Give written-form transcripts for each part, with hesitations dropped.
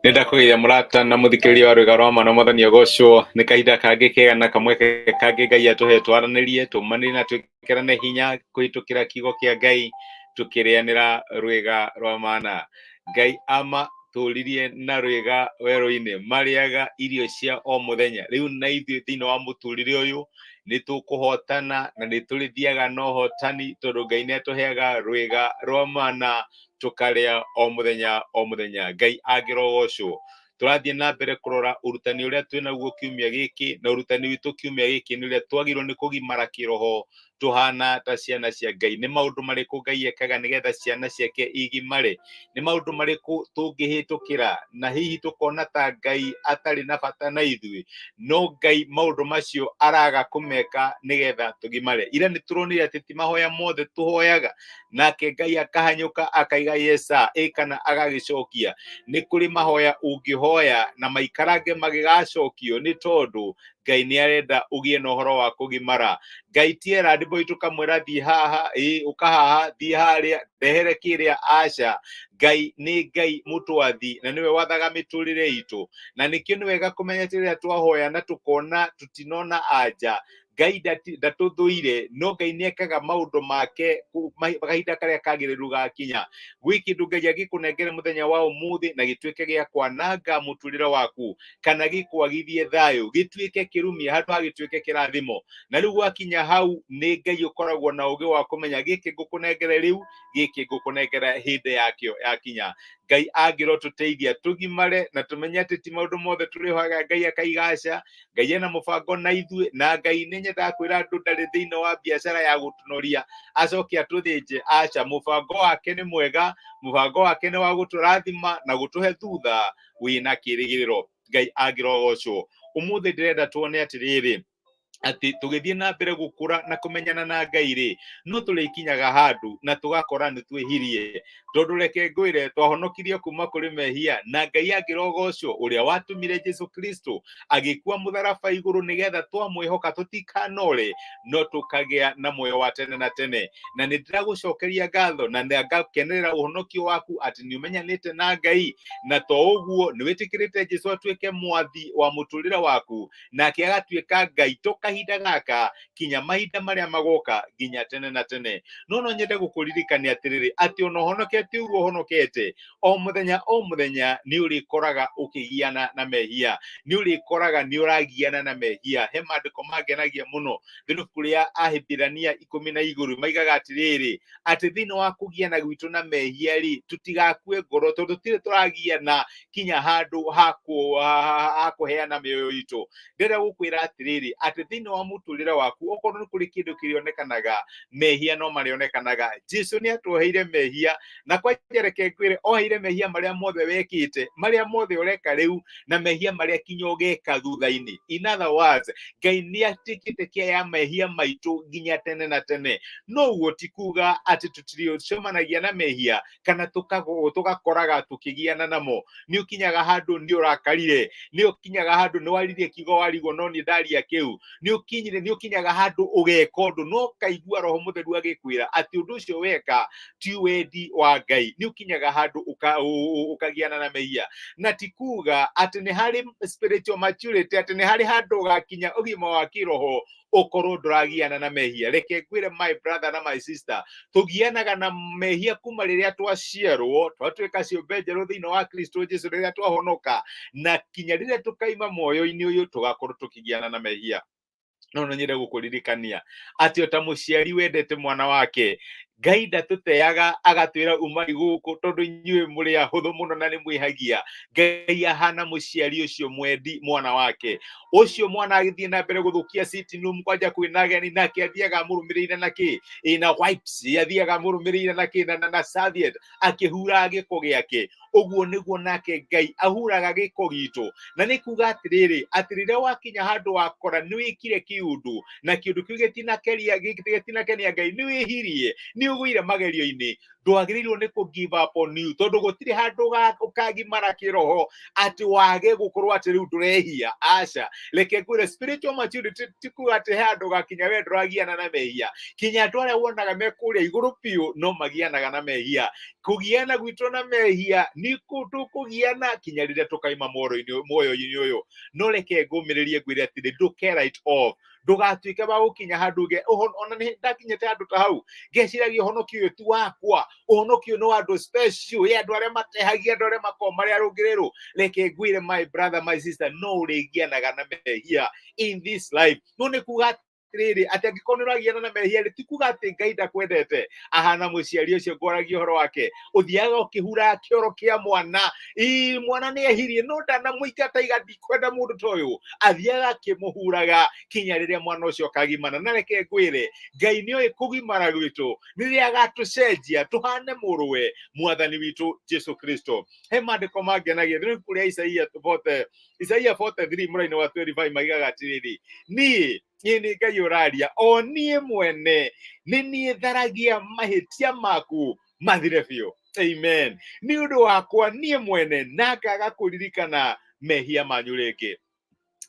Nenda kugeithia murata na muthikiriria wa rwĩga rwa mwana mwathani agocwo nĩ kahinda kangĩ kega na kamwe kangĩ Ngai atũhe twaranĩrie tũmanĩrie na twĩkĩrane hinya kũhĩtũkĩra kiugo kĩa Ngai tũkĩrĩanĩra rwĩga rwa mana. Ngai amatũririe na rwĩga werũ-inĩ marĩaga irio cia o mũthenya. Rĩu na ithuĩ thĩinĩ wa mũtũrĩre ũyũ nĩ tũkũhotana na nĩ tũrĩthiaga na ũhotani tondũ Ngai nĩ atũheaga rwĩga rwa mana tukarĩa o mũthenya o mũthenya. Ngai angĩrogocwo. Tũrathiĩ na mbere kũrora ũrutani ũrĩa twĩnaguo kiumia gĩkĩ, na ũrutani witũ kiumia gĩkĩ nĩ ũrĩa twagĩrĩirwo nĩ kũgimara kĩroho tuhana ta ciana cia Ngai. Nĩ maũndũ marĩkũ Ngai ekaga nĩgetha ciana ciake igimare? Nĩ maũndũ marĩkũ tũngĩhĩtũkĩra na hihi tũkona ta Ngai atarĩ na bata na ithuĩ, no Ngai maũndũ macio araga kũmeka nĩgetha tũgimare? Ira nĩ tũronire atĩ ti mahoya mothe tũhoyaga nake Ngai akahanyũka akaiga yesa kana agagĩcokia. Nĩ kũrĩ mahoya ũngĩhoya na maikarange magĩgacokio nĩ tondũ Ngai nĩ arenda ũgĩe na ũhoro wa kũgimara. Ngai tiera ndĩmbo tũkamwĩra thiĩ haha, ũkahaha, thiĩ harĩa, ndehere kĩrĩa, aca. Ngai nĩ Ngai mũtwathi na nĩwe wathaga mĩtũrĩre itũ, na nĩkĩo nĩ wega kũmenya rĩrĩa twahoya na tũkona tũtinona anja, Ngai ndatũthũire, no Ngai nĩ ekaga maũndũ make kahinda karĩa kagĩrĩru gakinya. Gwĩ kĩndũ Ngai agĩkũnengere mũthenya wa ũmũthĩ na gĩtuĩke gĩa kwananga mũtũrĩre waku, kana gĩkwagithie thayũ, gĩtuĩke kĩrumia handũ ha gĩtuĩke kĩrathimo. Na rĩu gwakinya hau nĩ Ngai ũkoragwo na ũgĩ wa kũmenya gĩkĩ ngũkũnengere rĩu, gĩkĩ ngũkũnengera hĩndĩ yakĩo yakinya. Ngai angĩro tũteithia tũgimare na tũmenye atĩ ti maũndũ mothe tũrĩhoyaga Ngai akaigaca. Ngai ena mũbango na ithuĩ, na Ngai nĩ nyendaga kwĩra andũ ndarĩ thĩinĩ wa biacara ya gũtũnoria acoke atũthĩnje, aca. Mũbango wake nĩ mwega, mũbango wake nĩ wa gũtũrathima na gũtũhe thutha wĩna kĩrĩgĩrĩro. Ngai angĩrogocwo. Ũmũthĩ ndĩrenda tuone atĩrĩrĩ, atĩ tũgĩthiĩ na mbere gũkũra na kũmenyana na Ngai rĩ, no tũrĩkinyaga handũ na tũgakora nĩ twĩhirie. Tondũ reke ngwĩre twahonokirio kuma kũrĩ mehia, na Ngai angĩrogocwo ũrĩa watũmire Jesũ Kristo agĩkua mũtharaba igũrũ nĩgetha twamwĩhoka tũtikanore, no tũkagĩa na muoyo wa tene na tene. Na nĩ ndĩragũcokeria ngatho na ngakenerera ũhonokio waku atĩ nĩ ũmenyanĩte na Ngai, na to ũguo nĩ wĩtĩkĩrĩte Jesũ atuĩke mwathi wa mũtũrĩre waku, nake agatuĩka Ngai kahinda gaka kinya mahinda marĩa magoka nginya tene na tene. No nyende gũkũririkania atĩrĩrĩ, atĩ ona ũhonokete ũguo ũhonokete, o mũthenya nĩ ũrĩkoraga ũkĩgiana na mehia, nĩ ũrĩkoraga nĩ ũragiana na mehia. He maandĩko mangenagia mũno thĩinĩ wa ibuku rĩa Ahĩbĩrania 12 maigaga atĩrĩrĩ, atĩ thĩinĩ wa kũgiana gwitũ na mehia rĩ, tũtigakue ngoro tondũ tũtirĩ tũragiana kinya handũ ha kũheana mĩoyo itũ. Ndĩrenda gũkwĩra atĩrĩrĩ, atĩ thĩinĩ wa mũtũrĩre waku okorwo nĩ kũrĩ kĩndũ kĩrĩonekanaga, mehia no marĩonekanaga. Jesũ nĩ atwoheire mehia, na kwa reke ngwĩre oheire mehia marĩa mothe wekĩte, marĩa mothe ũreka rĩu, na mehia marĩa kinya ũgeka thutha-inĩ. In other words, Ngai nĩ atuĩkĩte kĩa ya mehia maitũ nginya tene na tene. No ũguo ti kuga atĩ tũtirĩcemanagia na mehia kana tũgakoraga tũkĩgiana namo. Nĩ ũkinyaga handũ nĩ ũrakarire, nĩ ũkinyaga handũ nĩ waririe kiugo warigwo no nĩ ndaria kĩu, nĩ ũkinyaga handũ ũgeka ũndũ no kaigua Roho Mũtheru agĩkwĩra atĩ ũndũ ũcio weka ti wendi wa Ngai. Nĩ ũkinyaga handũ ũkagiana na mehia, na ti kuga atĩ nĩ harĩ spiritual maturity, atĩ nĩ harĩ handũ ũgakinya ũgima wa kĩroho ũkorwo ndũragiana na mehia. Reke ngwĩre my brother na my sister, tũgianaga na mehia kuma rĩrĩa twaciarwo, twatuĩka ciũmbe njerũ thĩinĩ wa Kristo Jesũ, rĩrĩa twahonoka, na kinya rĩrĩa tũkaima muoyo-inĩ ũyũ tũgakorwo tũkĩgiana na mehia. No nyende gũkũririkania atĩ ta mũciari wendete mwana wake, Ngai ndatũteaga agatwĩra umai gũkũ tondũ inyuĩ mũrĩ ahũthũ mũno na nĩ mwĩhagia. Ngai ahana mũciari ũcio mwendi mwana wake. Ũcio mwana agĩthiĩ na mbere gũthũkia sitting room kwanja kwĩna ageni, nake athiaga mũrũmĩrĩire na kĩ, na wipes, athiaga mũrũmĩrĩire na kĩ, na serviette, akĩhura gĩko gĩake. Ũguo nĩguo nake Ngai ahuraga gĩko gitũ. Na nĩ kuga atĩrĩrĩ, atĩ rĩrĩa wakinya handũ wakora nĩ wĩkire kĩũndũ na kĩũndũ kĩu gĩtinakenia Ngai, nĩ wĩhirie, nĩ ũgũire magerio-inĩ, ndwagĩrĩirwo nĩ kũ give up on you, tondũ gũtirĩ handũ ũkagimara kĩroho atĩ wage gũkorwo atĩ rĩu ndũrehia. Aca, reke ngwĩre spiritual maturity ti kuga atĩ he handũ gakinya we ndũragiana na mehia. Kinya andũ arĩa wonaga me kũrĩa igũrũ biũ no magianaga na mehia. Kũgiana gwitũ na mehia nĩ tũkũgiana kinya rĩrĩa tũkaima muoyo-inĩ ũyũ. No reke ngũmĩrĩrie ngwĩre atĩrĩ, ndũke write off, ndũgatuĩke wa gũkinya handũ ona nĩ ndakinyĩte handũ ta hau ngeciragia ũhonokio ũyũ ti wakwa, ũhonokio nĩ wa andũ special, andũ arĩa matehagia, andũ arĩa makoragwo marĩ arũngĩrĩru. Reke ngwĩre my brother, my sister, no ũrĩgianaga na mehia in this life. No nĩ kuga atĩrĩrĩ, atĩ angĩkorwo nĩ ũragiana na mehia rĩ, ti kuga atĩ Ngai ndakwendete. Ahana mũciari ũcio ngwaragia ũhoro wake, ũthiaga ũkĩhura kĩoro kĩa mwana, mwana nĩ ehirie no ndanamũingata ndikwenda mũndũ ta ũyũ, athiaga akĩmũhuraga kinya rĩrĩa mwana ũcio akagimana. Na reke ngwĩre, Ngai nĩ oĩ kũgimara gwitũ rĩrĩa agatũcenjia tũhane mũrũwe mwathani witũ Jesu Kristo. He maandĩko mangenagia thĩinĩ kũrĩa Isaia 43 mũraini wa 25 maigaga atĩrĩrĩ, niĩ nĩ Ngai ũraria, o niĩ mwene nĩ niĩ tharagia mahĩtia maku mathire biũ. Amen. Nĩ ũndũ wakwa niĩ mwene na ngaga kũririkana mehia manyu rĩngĩ.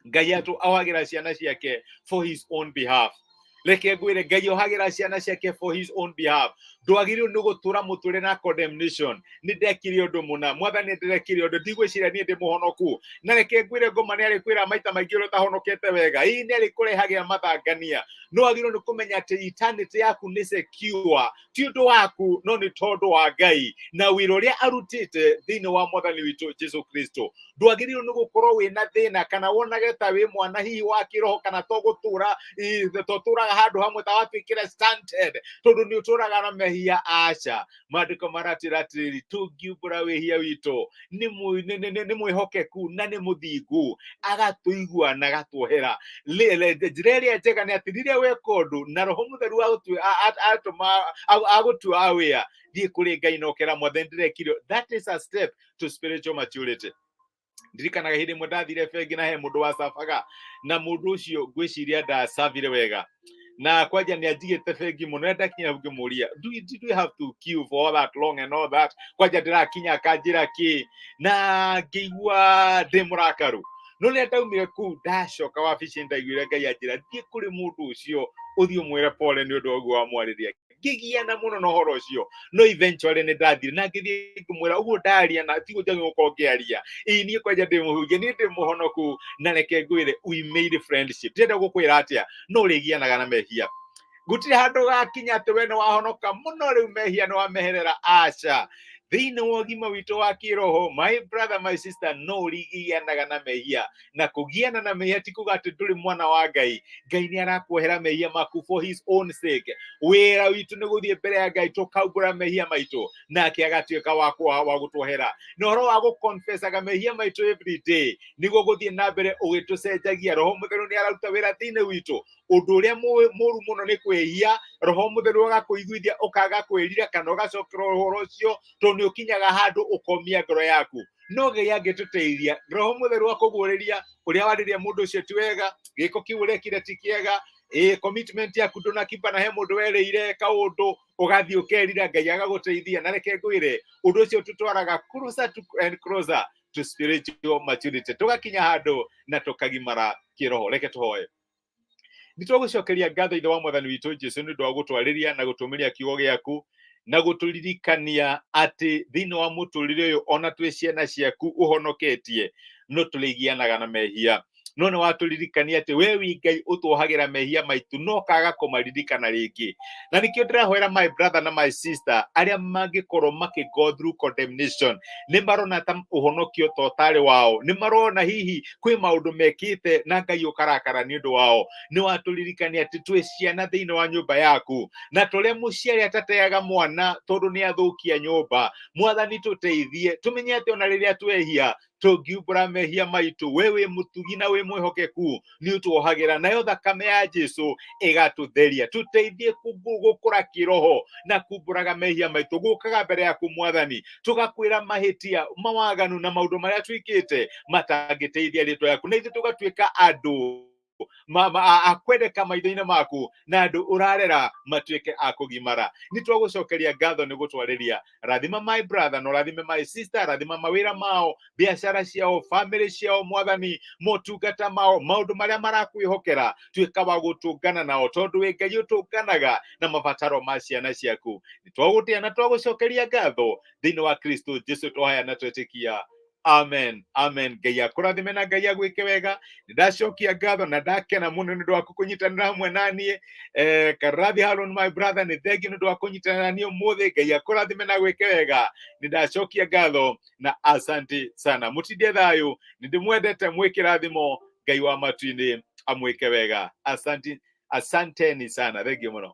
Ngai ohagĩra ciana ciake for his own behalf. Reke ngwĩre, Ngai ohagĩra ciana ciake for his own behalf. Ndwagĩrĩirwo nĩ gũtũra mũtũrĩre na condemnation. Nĩ ndekire ũndũ mũna, mwathani ndĩrekire ũndũ, ndigwĩciria niĩ ndĩ mũhonoku. Na reke ngwĩre, ngoma nĩ arĩkwĩra maita maingĩ ũrĩa ũtahonokete wega, nĩ arĩkũrehagĩra mathangania. No wagĩrĩirwo nĩ kũmenya atĩ eternity yaku nĩ secure, ti ũndũ waku no nĩ tondũ wa Ngai na wĩra ũrĩa arutĩte thĩinĩ wa mwathani witũ Jesu Kristo. Ndwagĩrĩirwo nĩ gũkorwo wĩna thĩna kana wonage ta wĩ mwana hihi wa kĩroho kana to gũtũraga handũ hamwe ta watuĩkire stunted tondũ nĩ ũtũraga na mehia. Aca, maandĩko maratwĩra atĩrĩrĩ, tũngiumbũra wĩhia witũ nĩ mwĩhokeku na nĩ mũthingu, agatũigua na agatwohera. Njĩra ĩrĩa njega nĩ atĩ rĩrĩa weka ũndũ na Roho Mũtheru agũtua wĩa, thiĩ kũrĩ Ngai na ũkera mwathani ndĩrekire. That is a step to spiritual maturity. Ndirikanaga hĩndĩ ĩmwe ndathire bengi na he mũndũ wacabaga, na mũndũ ũcio ngwĩciria ndacabire wega, na kwanja nĩ anjigĩte bengi mũno. Ndakinya ngĩmũria, do you have to queue for all that long and all that? Kwanja ndĩrakinya akanjĩra kĩ, na ngĩigua ndĩ mũrakaru. No nĩ ndaumire kũu ndacoka wabici ndaiguire Ngai anjĩra thiĩ kũrĩ mũndũ ũcio ũthiĩ ũmwĩre pole nĩ ũndũ ũguo wamwarĩria. Ngĩgiana mũno na ũhoro ũcio, no eventually nĩ ndathire na ngĩthiĩ ngĩmwĩra ũguo ndaria na ti gũthiĩ gũkorwo ngĩaria, niĩ kwanja ndĩmũhunjia, niĩ ndĩ mũhonoku. Na reke ngwĩre, we made friendship. Ndĩrenda gũkwĩra atĩa, no ũrĩgianaga na mehia. Gũtirĩ handũ gakinya atĩ we nĩ wahonoka mũno rĩu mehia nĩ wameherera. Aca, thĩinĩ wa ũgima witũ wa kĩroho, my brother, my sister, no ũrĩgianaga na mehia. Na kũgiana na mehia ti kuga atĩ ndũrĩ mwana wa Ngai. Ngai nĩ arakwohera mehia maku for his own sake. Wĩra witũ nĩ gũthiĩ mbere ya Ngai tũkaumbũra mehia maitũ, nake agatuĩka wa gũtwohera. Na ũhoro wa gũconfessaga mehia maitũ every day nĩguo gũthiĩ na mbere ũgĩtũcenjagia. Roho Mũtheru nĩ araruta wĩra thĩinĩ witũ. Ũndũ ũrĩa mũru mũno nĩ kwĩhia, Roho Mũtheru agakũiguithia ũkaga kwĩrira kana ũgacokera ũhoro ũcio, tondũ nĩ ũkinyaga handũ ũkomia ngoro yaku. No Ngai angĩtũteithia, Roho Mũtheru akũguũrĩria ũrĩa warĩria mũndũ ũcio ti wega, gĩko kĩu ũrekire ti kĩega, commitment yaku ndũnakipa na he mũndũ werĩire kaũndũ, ũgathiĩ ũkerira, Ngai agagũteithia. Na reke ngwĩre, ũndũ ũcio tũtwaraga closer and closer to spiritual maturity, tũgakinya handũ na tũkagimara kĩroho. Reke tũhoe. Nĩtũgũcokeria ngatho ithe wa mwathani witũ Jesu nĩ ũndũ wa gũtwarĩria na gũtũmĩria kiugo gĩaku na gũtũririkania atĩ thĩinĩ wa mũtũrĩre ũyũ ona twĩ ciana ciaku ũhonoketie, no tũrĩgianaga na mehia. No nĩ watũririkania atĩ we wĩ Ngai ũtwohagĩra mehia maitũ, no kaga kũmaririkana rĩngĩ. Na nĩkĩo ndĩrahoera my brother na my sister arĩa mangĩkorwo go through condemnation, nĩ marona ta ũhonokio ta ũtarĩ wao, nĩ marona hihi kwĩ maũndũ mekĩte na Ngai ũkarakara nĩ ũndũ wao. Nĩ watũririkania atĩ twĩ ciana thĩinĩ wa nyũmba yaku, na tũrĩa mũciari atateaga mwana tondũ nĩ athũkia nyũmba. Mwathani tũteithie tũmenye atĩ ona rĩrĩa twehia tũngiumbũra mehia maitũ, we wĩ mũtugi na wĩ mwĩhokeku nĩ ũtwohagĩra, nayo thakame ya Jesu ĩgatũtheria. Tũteithie gũkũra kĩroho na kumbũraga mehia maitũ, gũkaga mbere yaku Mwathani tũgakwĩra mahĩtia, mawaganu na maũndũ marĩa twĩkĩte matangĩteithia rĩtwa rĩaku, na ithuĩ tũgatuĩka andũ akwendeka maitho-inĩ maku na andũ ũrarera matuĩke a kũgimara. Nĩ twagũcokeria ngatho nĩ gũtwarĩria. Rathima my brother na rathime my sister, rathima mawĩra mao, biacara ciao, family ciao, Mwathani, motungata mao, maũndũ marĩa marakwĩhokera, tuĩka wa gũtũngana nao, tondũ wĩ Ngai ũtũnganaga na mabataro ma ciana ciaku. Nĩ twagũtĩa na twagũcokeria ngatho thĩinĩ wa Kristo Jesũ tũhaya na twetĩkia. Amen, amen. Ngai akũrathime na Ngai agwĩke wega. Ndacokia ngatho na ndakena mũno nĩ ũndũ wa kũnyitanĩra hamwe na niĩ. Karathi Harun my brother, nĩ thengiũ nĩ ũndũ wa kũnyitanĩra na niĩ ũmũthĩ. Ngai akũrathime na gwĩke wega. Nĩ ndacokia ngatho na asante sana. Mũtindie thayũ, nĩ ndĩmwendete, mwĩ kĩrathimo. Ngai wa matu-inĩ amwĩke wega. Asanteni sana, thengiũ mũno.